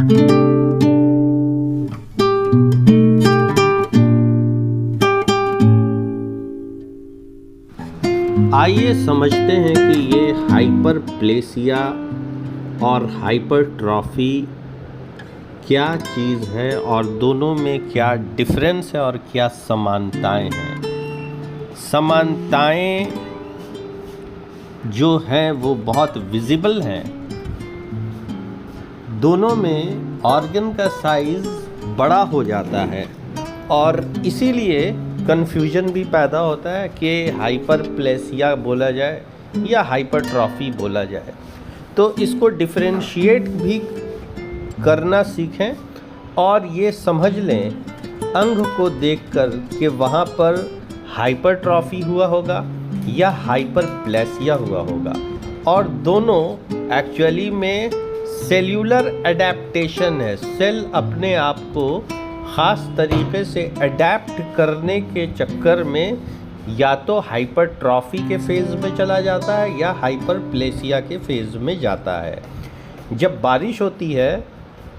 आइए समझते हैं कि ये हाइपरप्लेसिया और हाइपरट्रॉफी क्या चीज़ है और दोनों में क्या डिफरेंस है और क्या समानताएं हैं। समानताएं जो हैं वो बहुत विजिबल हैं। दोनों में ऑर्गन का साइज़ बड़ा हो जाता है और इसीलिए कन्फ्यूजन भी पैदा होता है कि हाइपरप्लेसिया बोला जाए या हाइपरट्रॉफी बोला जाए। तो इसको डिफरेंशिएट भी करना सीखें और ये समझ लें अंग को देखकर कि वहाँ पर हाइपरट्रॉफी हुआ होगा या हाइपरप्लेसिया हुआ होगा। और दोनों एक्चुअली में सेल्यूलर एडेप्टेशन है। सेल अपने आप को ख़ास तरीके से अडेप्ट करने के चक्कर में या तो हाइपरट्रॉफी के फेज़ में चला जाता है या हाइपरप्लेसिया के फेज़ में जाता है। जब बारिश होती है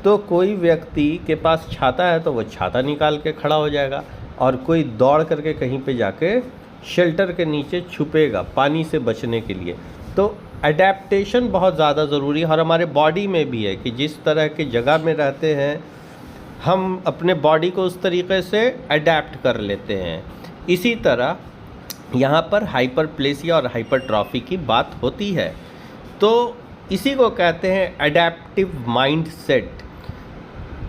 तो कोई व्यक्ति के पास छाता है तो वो छाता निकाल के खड़ा हो जाएगा और कोई दौड़ करके कहीं पे जाके शेल्टर के नीचे छुपेगा पानी से बचने के लिए। तो अडेप्टेशन बहुत ज़्यादा ज़रूरी है और हमारे बॉडी में भी है कि जिस तरह की जगह में रहते हैं हम अपने बॉडी को उस तरीके से अडेप्ट कर लेते हैं। इसी तरह यहाँ पर हाइपरप्लेसिया और हाइपरट्रॉफी की बात होती है। तो इसी को कहते हैं अडेप्टिव माइंडसेट।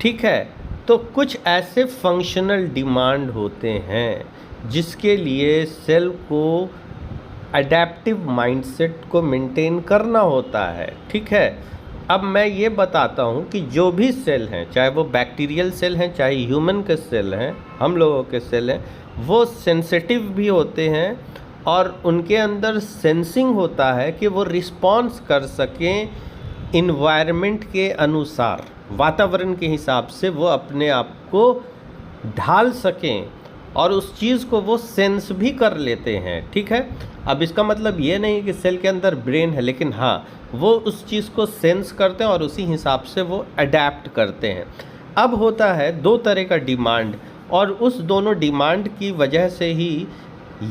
ठीक है, तो कुछ ऐसे फंक्शनल डिमांड होते हैं जिसके लिए सेल को अडेप्टिव माइंडसेट को मेंटेन करना होता है। ठीक है, अब मैं ये बताता हूँ कि जो भी सेल हैं, चाहे वो बैक्टीरियल सेल हैं, चाहे ह्यूमन के सेल हैं, हम लोगों के सेल हैं, वो सेंसिटिव भी होते हैं और उनके अंदर सेंसिंग होता है कि वो रिस्पॉन्स कर सकें इन्वायरमेंट के अनुसार, वातावरण के हिसाब से वो अपने आप को ढाल सकें और उस चीज़ को वो सेंस भी कर लेते हैं। ठीक है, अब इसका मतलब ये नहीं कि सेल के अंदर ब्रेन है, लेकिन हाँ वो उस चीज़ को सेंस करते हैं और उसी हिसाब से वो अडेप्ट करते हैं। अब होता है दो तरह का डिमांड और उस दोनों डिमांड की वजह से ही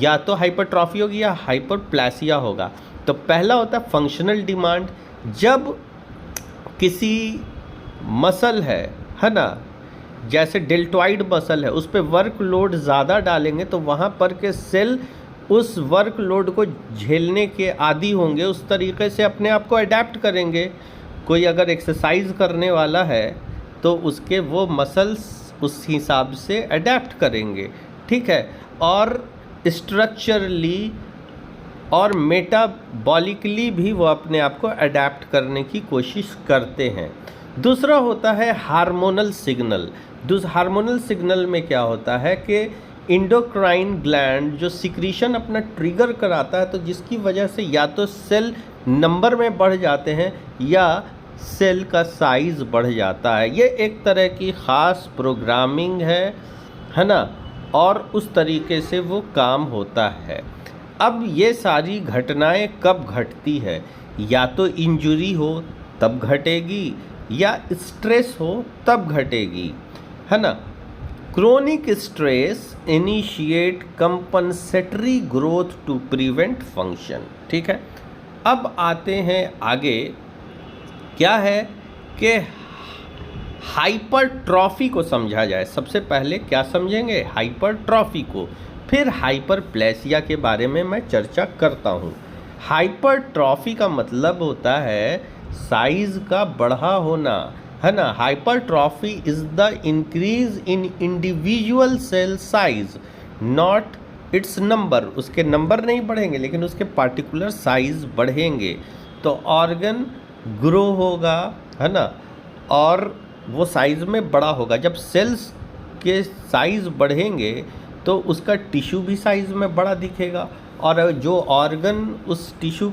या तो हाइपरट्रॉफी होगी या हाइपरप्लेसिया होगा। तो पहला होता है फंक्शनल डिमांड। जब किसी मसल है ना, जैसे डेल्टॉइड मसल है, उस पर वर्कलोड ज़्यादा डालेंगे तो वहाँ पर के सेल उस वर्कलोड को झेलने के आदी होंगे, उस तरीके से अपने आप को अडेप्ट करेंगे। कोई अगर एक्सरसाइज करने वाला है तो उसके वो मसल्स उस हिसाब से अडेप्ट करेंगे। ठीक है, और स्ट्रक्चरली और मेटाबॉलिकली भी वो अपने आप को अडेप्ट करने की कोशिश करते हैं। दूसरा होता है हार्मोनल सिग्नल। हार्मोनल सिग्नल में क्या होता है कि इंडोक्राइन ग्लैंड जो सिक्रीशन अपना ट्रिगर कराता है, तो जिसकी वजह से या तो सेल नंबर में बढ़ जाते हैं या सेल का साइज़ बढ़ जाता है। ये एक तरह की ख़ास प्रोग्रामिंग है ना, और उस तरीके से वो काम होता है। अब ये सारी घटनाएं कब घटती है? या तो इंजरी हो तब घटेगी या स्ट्रेस हो तब घटेगी, है ना। Chronic stress initiate compensatory growth to prevent function. ठीक है, अब आते हैं आगे। क्या है कि हाइपरट्रॉफी को समझा जाए। सबसे पहले क्या समझेंगे? हाइपरट्रॉफी को, फिर हाइपरप्लेसिया के बारे में मैं चर्चा करता हूँ। हाइपरट्रॉफी का मतलब होता है साइज़ का बढ़ा होना, है ना। Hypertrophy is the increase in individual cell size, not its number. उसके नंबर नहीं बढ़ेंगे लेकिन उसके पार्टिकुलर साइज बढ़ेंगे। तो ऑर्गन ग्रो होगा, है ना, और वो साइज़ में बड़ा होगा। जब सेल्स के साइज़ बढ़ेंगे तो उसका टिश्यू भी साइज़ में बड़ा दिखेगा और जो ऑर्गन उस टिश्यू,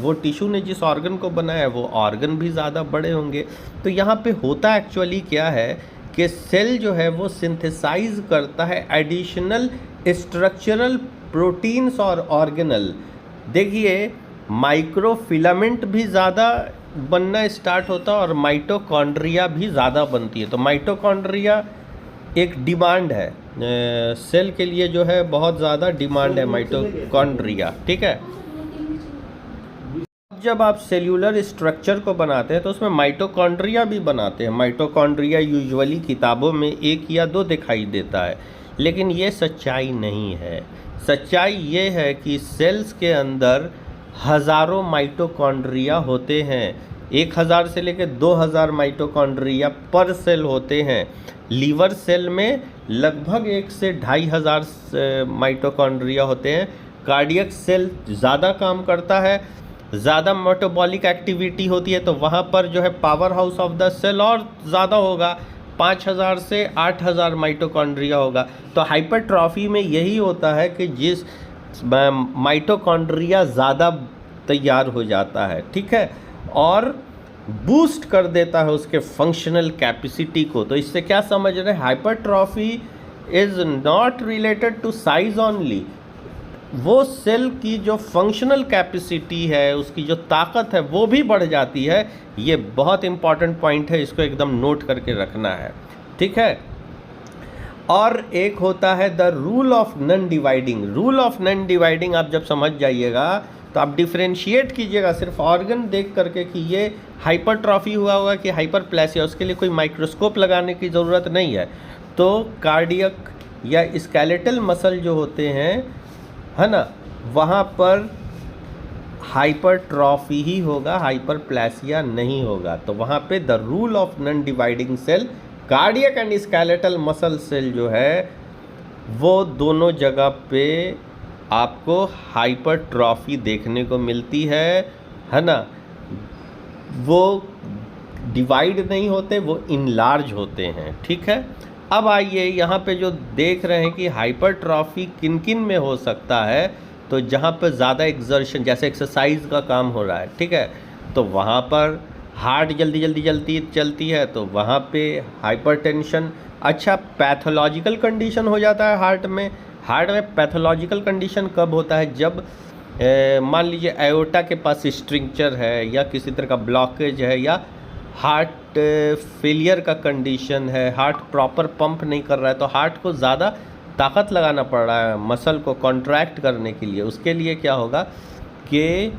वो टिश्यू ने जिस ऑर्गन को बनाया है वो ऑर्गन भी ज़्यादा बड़े होंगे। तो यहाँ पे होता एक्चुअली क्या है कि सेल जो है वो सिंथेसाइज करता है एडिशनल स्ट्रक्चरल प्रोटीन्स और ऑर्गेनल। देखिए माइक्रोफिलामेंट भी ज़्यादा बनना स्टार्ट होता है और माइटोकॉन्ड्रिया भी ज़्यादा बनती है। तो माइटोकॉन्ड्रिया एक डिमांड है सेल के लिए, जो है बहुत ज़्यादा डिमांड है माइटोकॉन्ड्रिया, ठीक है। जब आप सेल्यूलर स्ट्रक्चर को बनाते हैं तो उसमें माइटोकॉन्ड्रिया भी बनाते हैं। माइटोकॉन्ड्रिया यूजुअली किताबों में 1 या 2 दिखाई देता है, लेकिन ये सच्चाई नहीं है। सच्चाई ये है कि सेल्स के अंदर हज़ारों माइटोकॉन्ड्रिया होते हैं। 1000 से लेकर 2000 माइटोकॉन्ड्रिया पर सेल होते हैं। लीवर सेल में लगभग 1 से 2500 माइटोकॉन्ड्रिया होते हैं। कार्डियक सेल ज़्यादा काम करता है, ज़्यादा मेटाबॉलिक एक्टिविटी होती है, तो वहाँ पर जो है powerhouse of the cell और ज़्यादा होगा, 5000 से 8000 माइटोकॉन्ड्रिया होगा। तो हाइपरट्रॉफी में यही होता है कि जिस माइटोकॉन्ड्रिया ज़्यादा तैयार हो जाता है, ठीक है, और बूस्ट कर देता है उसके फंक्शनल कैपेसिटी को। तो इससे क्या समझ रहे हैं, hypertrophy is not related to size only. वो सेल की जो फंक्शनल कैपेसिटी है, उसकी जो ताकत है, वो भी बढ़ जाती है। ये बहुत इंपॉर्टेंट पॉइंट है, इसको एकदम नोट करके रखना है, ठीक है। और एक होता है the rule of non dividing. Rule of non dividing आप जब समझ जाइएगा तो आप डिफ्रेंशिएट कीजिएगा सिर्फ ऑर्गन देख करके कि ये हाइपरट्रॉफी हुआ होगा कि हाइपरप्लेसिया, उसके लिए कोई माइक्रोस्कोप लगाने की ज़रूरत नहीं है। तो कार्डियक या स्केलेटल मसल जो होते हैं, है ना, वहाँ पर हाइपरट्रॉफी ही होगा, हाइपरप्लेसिया नहीं होगा। तो वहाँ पे the rule of non dividing cell, cardiac and skeletal muscle cell जो है, वो दोनों जगह पे आपको हाइपरट्रॉफी देखने को मिलती है ना। वो डिवाइड नहीं होते, वो इनलार्ज होते हैं, ठीक है। अब आइए यहाँ पे जो देख रहे हैं कि हाइपरट्रॉफी किन किन में हो सकता है, तो जहाँ पे ज़्यादा एक्सर्शन जैसे एक्सरसाइज का काम हो रहा है, ठीक है, तो वहाँ पर हार्ट जल्दी चलती है, तो वहाँ पे हाइपरटेंशन। अच्छा, पैथोलॉजिकल कंडीशन हो जाता है हार्ट में। हार्ट में पैथोलॉजिकल कंडीशन कब होता है, जब मान लीजिए एओर्टा के पास स्ट्रिक्चर है, या किसी तरह का ब्लॉकेज है, या हार्ट फेलियर का कंडीशन है, हार्ट प्रॉपर पंप नहीं कर रहा है, तो हार्ट को ज़्यादा ताकत लगाना पड़ रहा है मसल को कॉन्ट्रैक्ट करने के लिए। उसके लिए क्या होगा कि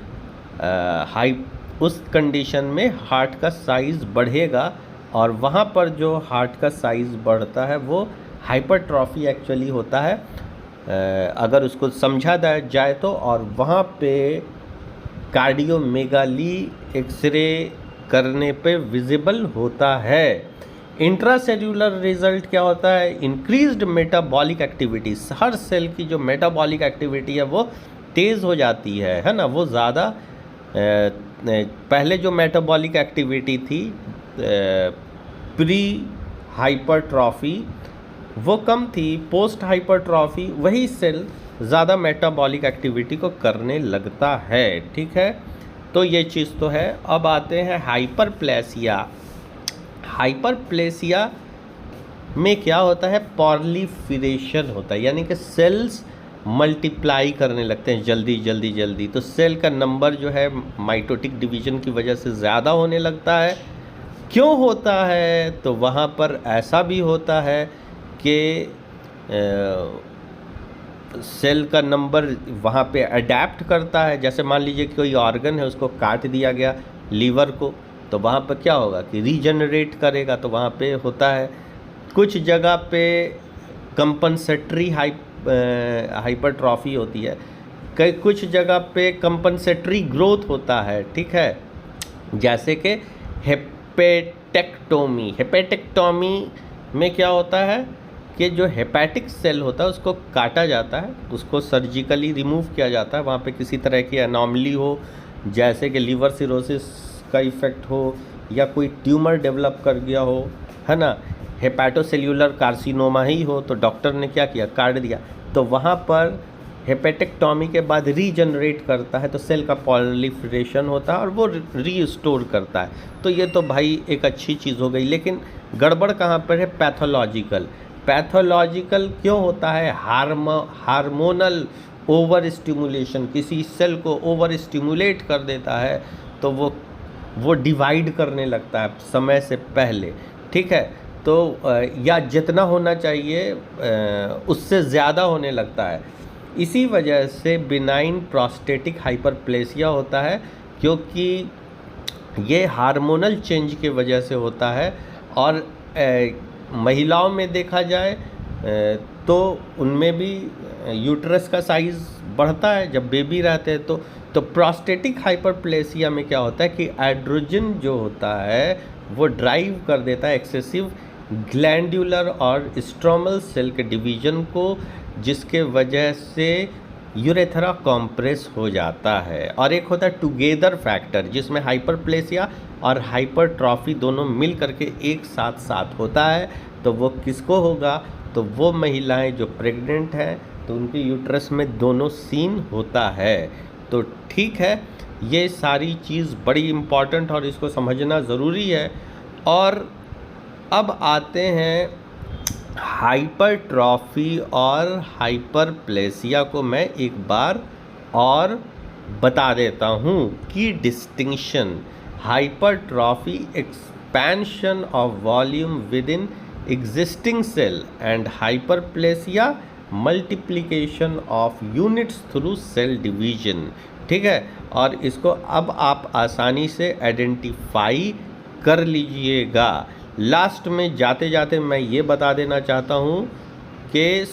उस कंडीशन में हार्ट का साइज़ बढ़ेगा, और वहाँ पर जो हार्ट का साइज़ बढ़ता है वो हाइपरट्रॉफी एक्चुअली होता है, अगर उसको समझा जाए तो। और वहाँ पे कार्डियोमेगाली एक्सरे करने पे विजिबल होता है। इंट्रासेल्यूलर रिजल्ट क्या होता है, इंक्रीज्ड मेटाबॉलिक एक्टिविटी। हर सेल की जो मेटाबॉलिक एक्टिविटी है वो तेज़ हो जाती है ना। वो ज़्यादा पहले जो मेटाबॉलिक एक्टिविटी थी प्री हाइपरट्रॉफी वो कम थी, पोस्ट हाइपरट्रॉफी वही सेल ज़्यादा मेटाबॉलिक एक्टिविटी को करने लगता है, ठीक है। तो ये चीज़ तो है। अब आते हैं हाइपरप्लेसिया। हाइपरप्लेसिया में क्या होता है, पॉलीफिरेशन होता है, यानी कि सेल्स मल्टीप्लाई करने लगते हैं जल्दी। तो सेल का नंबर जो है माइटोटिक डिवीजन की वजह से ज़्यादा होने लगता है। क्यों होता है, तो वहाँ पर ऐसा भी होता है कि सेल का नंबर वहाँ पे अडेप्ट करता है। जैसे मान लीजिए कोई ऑर्गन है, उसको काट दिया गया लीवर को, तो वहाँ पर क्या होगा कि रीजनरेट करेगा, तो वहाँ पे होता है। कुछ जगह पे कंपनसेटरी हाइपरट्रॉफी होती है, कुछ जगह पे कंपनसेटरी ग्रोथ होता है, ठीक है। जैसे कि हेपेटेक्टोमी। हेपेटेक्टोमी में क्या होता है कि जो हेपेटिक सेल होता है उसको काटा जाता है, उसको सर्जिकली रिमूव किया जाता है। वहाँ पे किसी तरह की एनॉमली हो, जैसे कि लीवर सिरोसिस का इफ़ेक्ट हो, या कोई ट्यूमर डेवलप कर गया हो, है ना, हेपेटोसेल्यूलर कार्सिनोमा ही हो, तो डॉक्टर ने क्या किया, काट दिया। तो वहाँ पर हेपेटेक्टोमी के बाद रीजनरेट करता है, तो सेल का पॉलीफिरेशन होता है और वो रीस्टोर करता है। तो ये तो भाई एक अच्छी चीज़ हो गई, लेकिन गड़बड़ कहाँ पर है, पैथोलॉजिकल। पैथोलॉजिकल क्यों होता है, हार्मोनल ओवर स्टिमुलेशन, किसी सेल को ओवर स्टिमुलेट कर देता है, तो वो वो डिवाइड करने लगता है समय से पहले, ठीक है। तो या जितना होना चाहिए उससे ज़्यादा होने लगता है। इसी वजह से बिनाइन प्रोस्टेटिक हाइपरप्लेसिया होता है, क्योंकि ये हार्मोनल चेंज के वजह से होता है। और महिलाओं में देखा जाए तो उनमें भी यूट्रस का साइज़ बढ़ता है जब बेबी रहते हैं। तो प्रोस्टेटिक हाइपरप्लेसिया में क्या होता है कि एड्रोजन जो होता है वो ड्राइव कर देता है एक्सेसिव ग्लैंडुलर और स्ट्रोमल सेल के डिवीजन को, जिसके वजह से यूरेथ्रा कॉम्प्रेस हो जाता है। और एक होता है टुगेदर फैक्टर, जिसमें हाइपरप्लेसिया और हाइपरट्रॉफी दोनों मिल करके एक साथ होता है। तो वो किसको होगा? तो वो महिलाएं जो प्रेग्नेंट हैं तो उनके यूट्रस में दोनों सीन होता है। तो ठीक है, ये सारी चीज़ बड़ी इम्पॉर्टेंट और इसको समझना ज़रूरी है। और अब आते हैं हाइपरट्रॉफी और हाइपरप्लेसिया को मैं एक बार और बता देता हूँ कि distinction. Hypertrophy expansion of volume within existing cell and hyperplasia multiplication of units through cell division, ठीक है। और इसको अब आप आसानी से आइडेंटिफाई कर लीजिएगा। लास्ट में जाते जाते मैं ये बता देना चाहता हूँ कि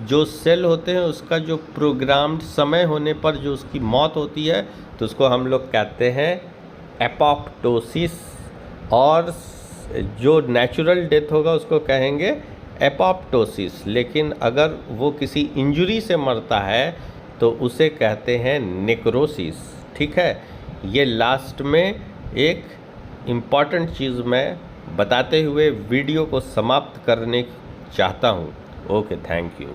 जो सेल होते हैं उसका जो प्रोग्राम्ड समय होने पर जो उसकी मौत होती है तो उसको हम लोग कहते हैं एपोप्टोसिस, और जो नेचुरल डेथ होगा उसको कहेंगे एपोप्टोसिस। लेकिन अगर वो किसी इंजरी से मरता है तो उसे कहते हैं नेक्रोसिस, ठीक है। ये लास्ट में एक इम्पॉर्टेंट चीज़ मैं बताते हुए वीडियो को समाप्त करने चाहता हूँ। Okay, thank you.